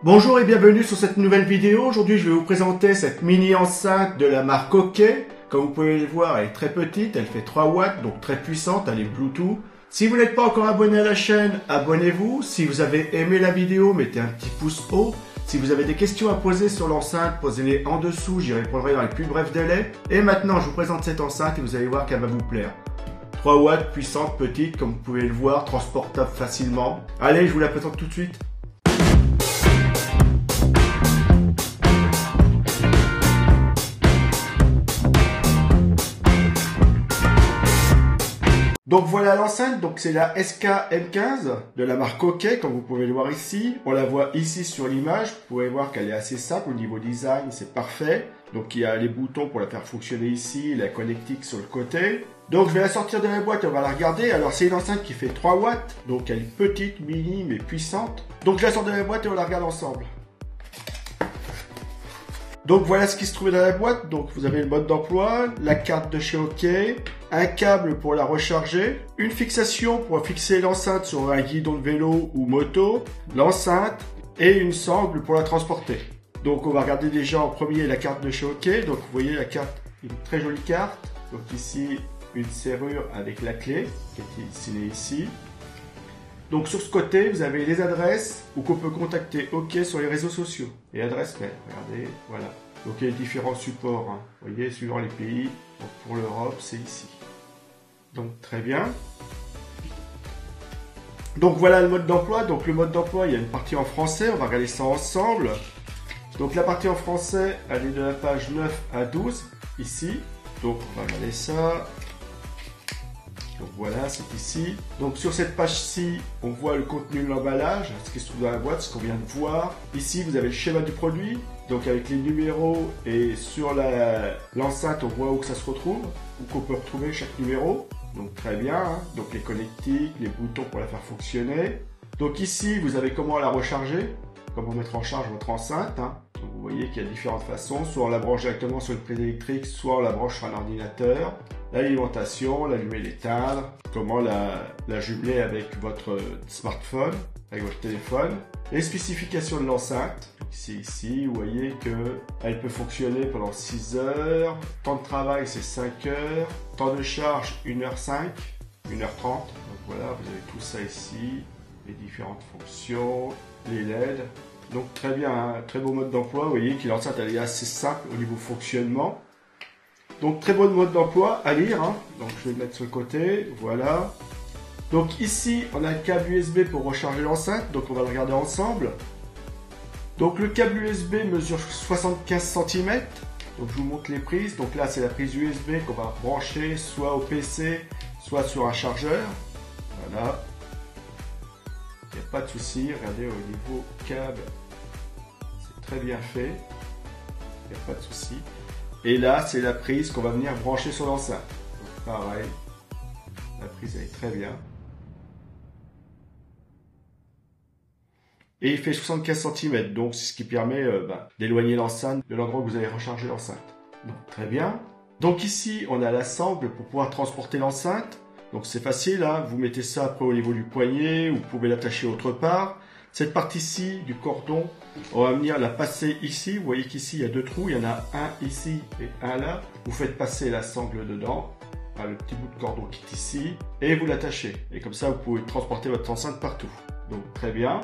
Bonjour et bienvenue sur cette nouvelle vidéo. Aujourd'hui je vais vous présenter cette mini enceinte de la marque OK. Comme vous pouvez le voir, elle est très petite, elle fait 3 watts, donc très puissante, elle est Bluetooth. Si vous n'êtes pas encore abonné à la chaîne, abonnez-vous. Si vous avez aimé la vidéo, mettez un petit pouce haut. Si vous avez des questions à poser sur l'enceinte, posez-les en dessous, j'y répondrai dans les plus brefs délais. Et maintenant je vous présente cette enceinte et vous allez voir qu'elle va vous plaire. 3 watts, puissante, petite, comme vous pouvez le voir, transportable facilement. Allez, je vous la présente tout de suite. Donc voilà l'enceinte, donc c'est la SK-M15 de la marque OK, comme vous pouvez le voir ici. On la voit ici sur l'image, vous pouvez voir qu'elle est assez simple au niveau design, c'est parfait. Donc il y a les boutons pour la faire fonctionner ici, la connectique sur le côté. Donc je vais la sortir de la boîte, on va la regarder. Alors c'est une enceinte qui fait 3 watts, donc elle est petite, mini mais puissante. Donc je la sors de la boîte et on la regarde ensemble. Donc voilà ce qui se trouvait dans la boîte. Donc vous avez le mode d'emploi, la carte de chez OK, un câble pour la recharger, une fixation pour fixer l'enceinte sur un guidon de vélo ou moto, l'enceinte et une sangle pour la transporter. Donc on va regarder déjà en premier la carte de chez OK. Donc vous voyez la carte, une très jolie carte. Donc ici une serrure avec la clé qui est dessinée ici. Donc sur ce côté, vous avez les adresses où on peut contacter OK sur les réseaux sociaux. Et adresse mail, regardez, voilà. Donc il y a différents supports, hein. Vous voyez, suivant les pays. Donc pour l'Europe, c'est ici. Donc très bien. Donc voilà le mode d'emploi. Donc le mode d'emploi, il y a une partie en français, on va regarder ça ensemble. Donc la partie en français, elle est de la page 9 à 12, ici. Donc on va regarder ça. Donc voilà, c'est ici. Donc sur cette page-ci, on voit le contenu de l'emballage, ce qui se trouve dans la boîte, ce qu'on vient de voir. Ici, vous avez le schéma du produit, donc avec les numéros, et sur l'enceinte, on voit où que ça se retrouve, où qu'on peut retrouver chaque numéro. Donc très bien, hein. Donc les connectiques, les boutons pour la faire fonctionner. Donc ici, vous avez comment la recharger, comment mettre en charge votre enceinte, hein. Donc vous voyez qu'il y a différentes façons, soit on la branche directement sur une prise électrique, soit on la branche sur un ordinateur. L'alimentation, l'allumer, l'éteindre, comment la jumeler avec votre smartphone, avec votre téléphone. Les spécifications de l'enceinte, c'est ici, vous voyez qu'elle peut fonctionner pendant 6 heures, temps de travail c'est 5 heures, temps de charge 1h05, 1h30, donc voilà, vous avez tout ça ici, les différentes fonctions, les LED. Donc très bien, un très beau mode d'emploi, vous voyez que l'enceinte elle est assez simple au niveau fonctionnement. Donc très bon mode d'emploi à lire, hein. Donc je vais le mettre sur le côté, voilà. Donc ici on a le câble USB pour recharger l'enceinte, donc on va le regarder ensemble. Donc le câble USB mesure 75 cm, donc je vous montre les prises. Donc là c'est la prise USB qu'on va brancher soit au PC, soit sur un chargeur, voilà. Il n'y a pas de souci, regardez au niveau câble, c'est très bien fait, il n'y a pas de souci. Et là, c'est la prise qu'on va venir brancher sur l'enceinte. Donc pareil, la prise elle est très bien. Et il fait 75 cm, donc c'est ce qui permet d'éloigner l'enceinte de l'endroit où vous allez recharger l'enceinte. Donc très bien. Donc ici, on a la sangle pour pouvoir transporter l'enceinte. Donc c'est facile, hein. Vous mettez ça après au niveau du poignet, ou vous pouvez l'attacher autre part. Cette partie-ci du cordon, on va venir la passer ici. Vous voyez qu'ici, il y a 2 trous. Il y en a un ici et un là. Vous faites passer la sangle dedans, le petit bout de cordon qui est ici, et vous l'attachez. Et comme ça, vous pouvez transporter votre enceinte partout. Donc, très bien.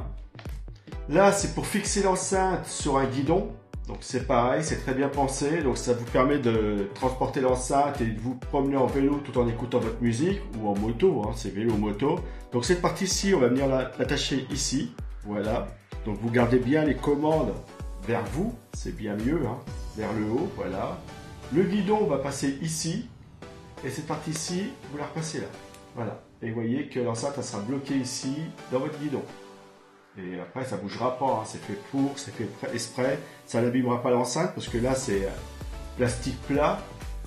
Là, c'est pour fixer l'enceinte sur un guidon. Donc, c'est pareil, c'est très bien pensé. Donc, ça vous permet de transporter l'enceinte et de vous promener en vélo tout en écoutant votre musique, ou en moto, hein, c'est vélo-moto. Donc, cette partie-ci, on va venir l'attacher ici. Voilà, donc vous gardez bien les commandes vers vous, c'est bien mieux, hein, vers le haut, voilà. Le guidon va passer ici, et cette partie-ci, vous la repassez là, voilà. Et vous voyez que l'enceinte, elle sera bloquée ici, dans votre guidon. Et après, ça ne bougera pas, hein, c'est fait pour, c'est fait exprès, ça n'abîmera pas l'enceinte, parce que là, c'est plastique plat,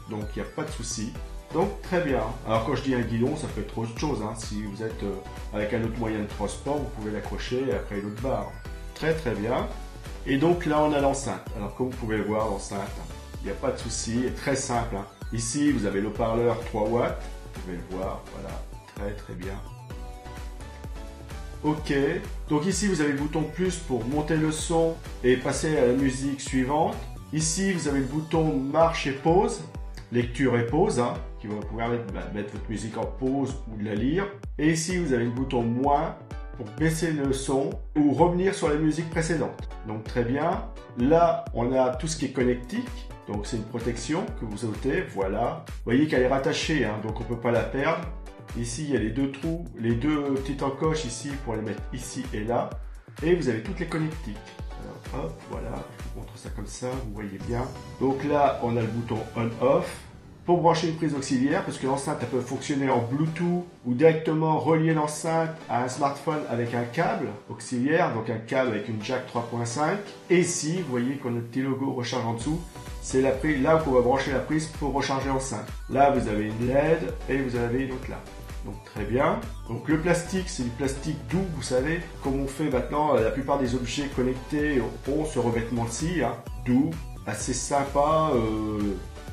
donc il n'y a pas de souci. Donc très bien. Alors quand je dis un guidon, ça peut être autre chose, hein. Si vous êtes avec un autre moyen de transport, vous pouvez l'accrocher et après une autre barre. Très très bien. Et donc là on a l'enceinte. Alors comme vous pouvez le voir, l'enceinte, il n'y a pas de souci, elle est très simple, hein. Ici vous avez l'haut-parleur 3 watts, vous pouvez le voir, voilà, très très bien. OK. Donc ici, vous avez le bouton plus pour monter le son et passer à la musique suivante. Ici, vous avez le bouton marche et pause, lecture et pause, hein, qui va vous permettre de mettre votre musique en pause ou de la lire. Et ici, vous avez le bouton moins pour baisser le son ou revenir sur la musique précédente. Donc très bien. Là, on a tout ce qui est connectique. Donc c'est une protection que vous ôtez. Voilà. Vous voyez qu'elle est rattachée, hein, donc on ne peut pas la perdre. Ici, il y a les deux trous, les deux petites encoches ici pour les mettre ici et là. Et vous avez toutes les connectiques. Alors hop, voilà. Je vous montre ça comme ça, vous voyez bien. Donc là, on a le bouton on-off. Pour brancher une prise auxiliaire, parce que l'enceinte elle peut fonctionner en Bluetooth ou directement relier l'enceinte à un smartphone avec un câble auxiliaire, donc un câble avec une jack 3.5. Et ici, vous voyez qu'on a le petit logo recharge en dessous, c'est la prise, là où on va brancher la prise pour recharger l'enceinte. Là, vous avez une LED et vous avez une autre là. Donc très bien. Donc le plastique, c'est du plastique doux, vous savez, comme on fait maintenant, la plupart des objets connectés ont ce revêtement-ci, hein, doux, assez sympa.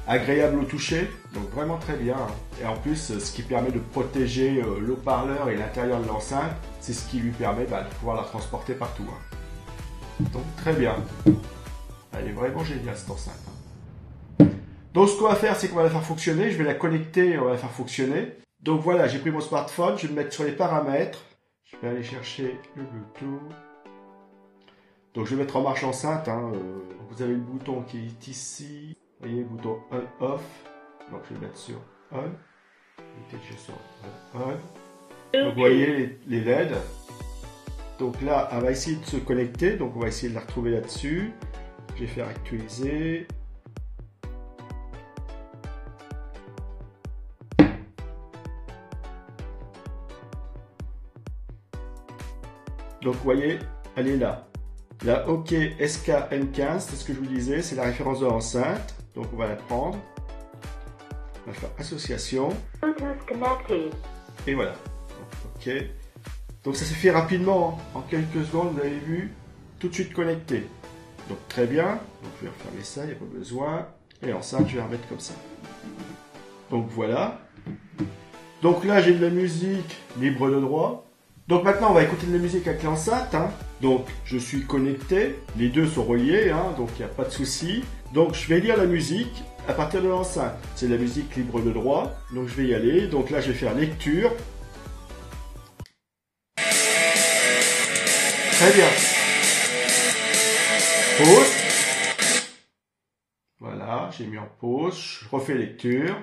Agréable au toucher, donc vraiment très bien. Et en plus, ce qui permet de protéger l'haut-parleur et l'intérieur de l'enceinte, c'est ce qui lui permet de pouvoir la transporter partout. Donc très bien. Elle est vraiment géniale cette enceinte. Donc ce qu'on va faire, c'est qu'on va la faire fonctionner. Je vais la connecter et on va la faire fonctionner. Donc voilà, j'ai pris mon smartphone, je vais me mettre sur les paramètres. Je vais aller chercher le Bluetooth. Donc je vais mettre en marche l'enceinte. Hein. Vous avez le bouton qui est ici. Vous voyez le bouton on-off, donc je vais mettre sur on, je sur on. Donc vous voyez les LED, donc là elle va essayer de se connecter, donc on va essayer de la retrouver là-dessus, je vais faire actualiser. Donc vous voyez, elle est là. La OK SKN15, c'est ce que je vous disais, c'est la référence de l'enceinte. Donc on va la prendre. On va faire association. Et voilà. OK. Donc ça se fait rapidement, en quelques secondes, vous avez vu, tout de suite connecté. Donc très bien. Donc je vais refermer ça, il n'y a pas besoin. Et l'enceinte, je vais la remettre comme ça. Donc voilà. Donc là, j'ai de la musique libre de droit. Donc maintenant, on va écouter de la musique avec l'enceinte. Hein. Donc, je suis connecté. Les deux sont reliés, hein, donc il n'y a pas de souci. Donc, je vais lire la musique à partir de l'enceinte. C'est de la musique libre de droit. Donc, je vais y aller. Donc là, je vais faire lecture. Très bien. Pause. Voilà, j'ai mis en pause. Je refais lecture.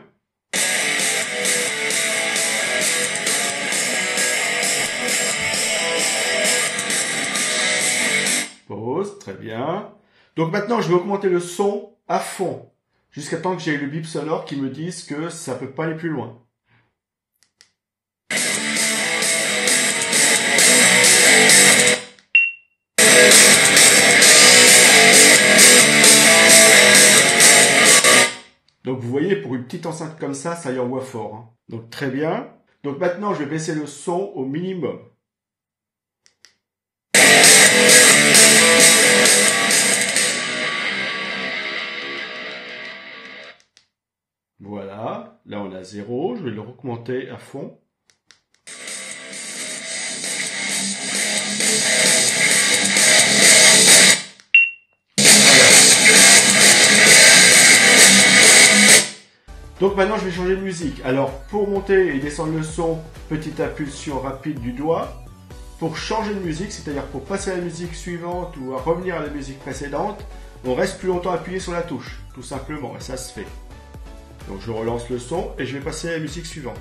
Pause, très bien. Donc maintenant, je vais augmenter le son à fond, jusqu'à temps que j'ai le bip sonore qui me dise que ça peut pas aller plus loin. Donc vous voyez, pour une petite enceinte comme ça y envoie fort. Hein. Donc très bien. Donc maintenant, je vais baisser le son au minimum. Voilà, là on a 0, je vais le augmenter à fond. Donc maintenant je vais changer de musique. Alors pour monter et descendre le son, petite impulsion rapide du doigt. Pour changer de musique, c'est-à-dire pour passer à la musique suivante ou à revenir à la musique précédente, on reste plus longtemps appuyé sur la touche, tout simplement, et ça se fait. Donc je relance le son et je vais passer à la musique suivante.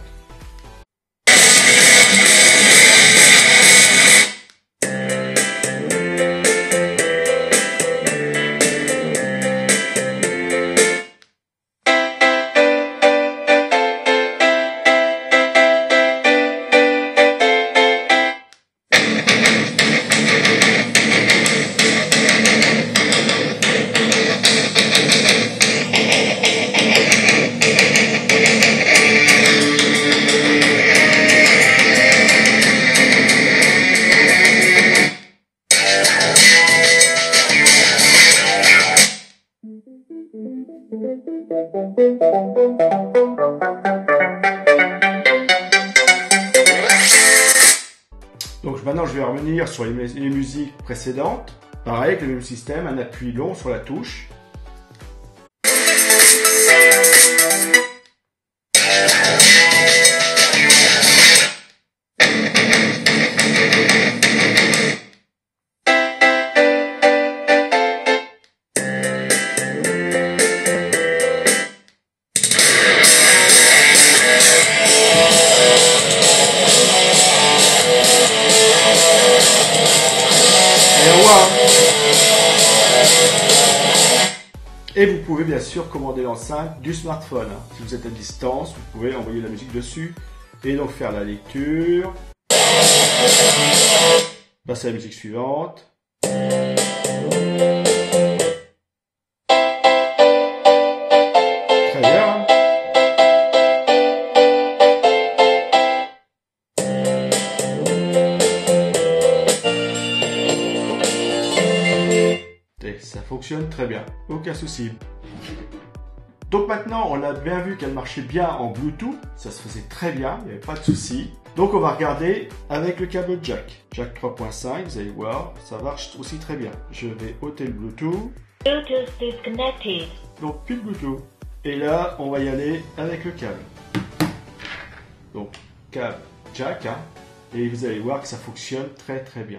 Donc maintenant je vais revenir sur les musiques précédentes. Pareil, avec le même système, un appui long sur la touche. Et vous pouvez bien sûr commander l'enceinte du smartphone. Si vous êtes à distance, vous pouvez envoyer la musique dessus et donc faire la lecture. Passer à la musique suivante. Très bien. Et ça fonctionne très bien, aucun souci. Donc maintenant, on a bien vu qu'elle marchait bien en Bluetooth, ça se faisait très bien, il n'y avait pas de souci. Donc on va regarder avec le câble jack. Jack 3.5, vous allez voir, ça marche aussi très bien. Je vais ôter le Bluetooth. Bluetooth disconnected. Donc plus de Bluetooth. Et là, on va y aller avec le câble. Donc câble jack, hein, et vous allez voir que ça fonctionne très très bien.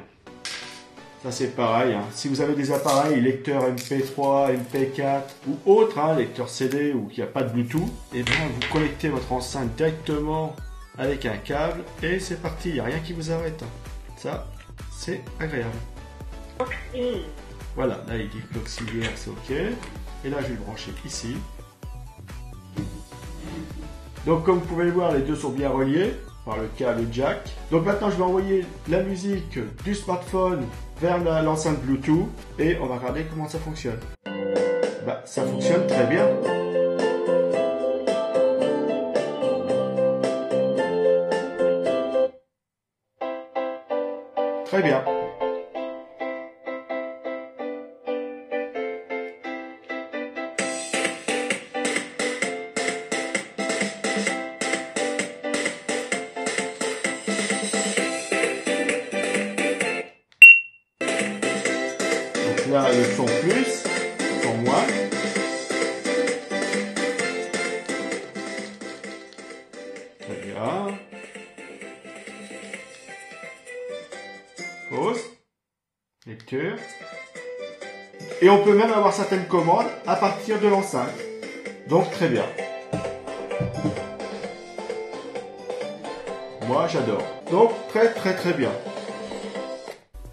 Ça c'est pareil, hein. Si vous avez des appareils lecteurs MP3, MP4 ou autres, hein, lecteurs CD ou qui n'y a pas de Bluetooth, et bien vous connectez votre enceinte directement avec un câble et c'est parti, il n'y a rien qui vous arrête. Ça, c'est agréable. Voilà, là il dit que l'auxiliaire c'est OK. Et là je vais le brancher ici. Donc comme vous pouvez le voir, les deux sont bien reliés par le câble jack. Donc maintenant je vais envoyer la musique du smartphone vers l'enceinte Bluetooth et on va regarder comment ça fonctionne. Bah, ça fonctionne très bien. Très bien. Là, le son plus, son moins. Très bien. Pause. Lecture. Et on peut même avoir certaines commandes à partir de l'enceinte. Donc très bien. Moi j'adore. Donc très bien.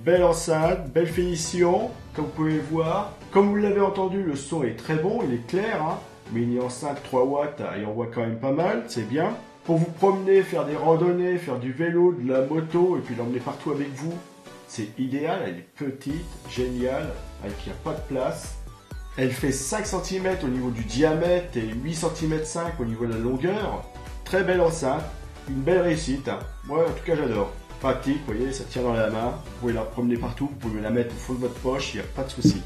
Belle enceinte, belle finition, comme vous pouvez le voir. Comme vous l'avez entendu, le son est très bon, il est clair, hein. Mini enceinte 3 watts, et on voit quand même pas mal, c'est bien. Pour vous promener, faire des randonnées, faire du vélo, de la moto, et puis l'emmener partout avec vous, c'est idéal. Elle est petite, géniale, avec il n'y a pas de place. Elle fait 5 cm au niveau du diamètre et 8 cm 5 au niveau de la longueur. Très belle enceinte, une belle réussite, hein. Moi en tout cas j'adore. Pratique, vous voyez, ça tient dans la main, vous pouvez la promener partout, vous pouvez la mettre au fond de votre poche, il n'y a pas de souci.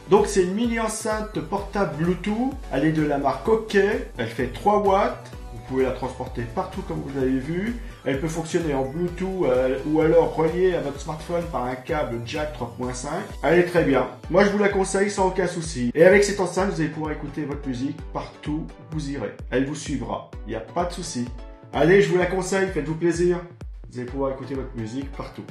Donc c'est une mini enceinte portable Bluetooth, elle est de la marque OK, elle fait 3 watts, vous pouvez la transporter partout comme vous l'avez vu, elle peut fonctionner en Bluetooth ou alors reliée à votre smartphone par un câble jack 3.5, elle est très bien. Moi je vous la conseille sans aucun souci. Et avec cette enceinte, vous allez pouvoir écouter votre musique partout où vous irez, elle vous suivra, il n'y a pas de souci. Allez, je vous la conseille, faites-vous plaisir. Vous allez pouvoir écouter votre musique partout.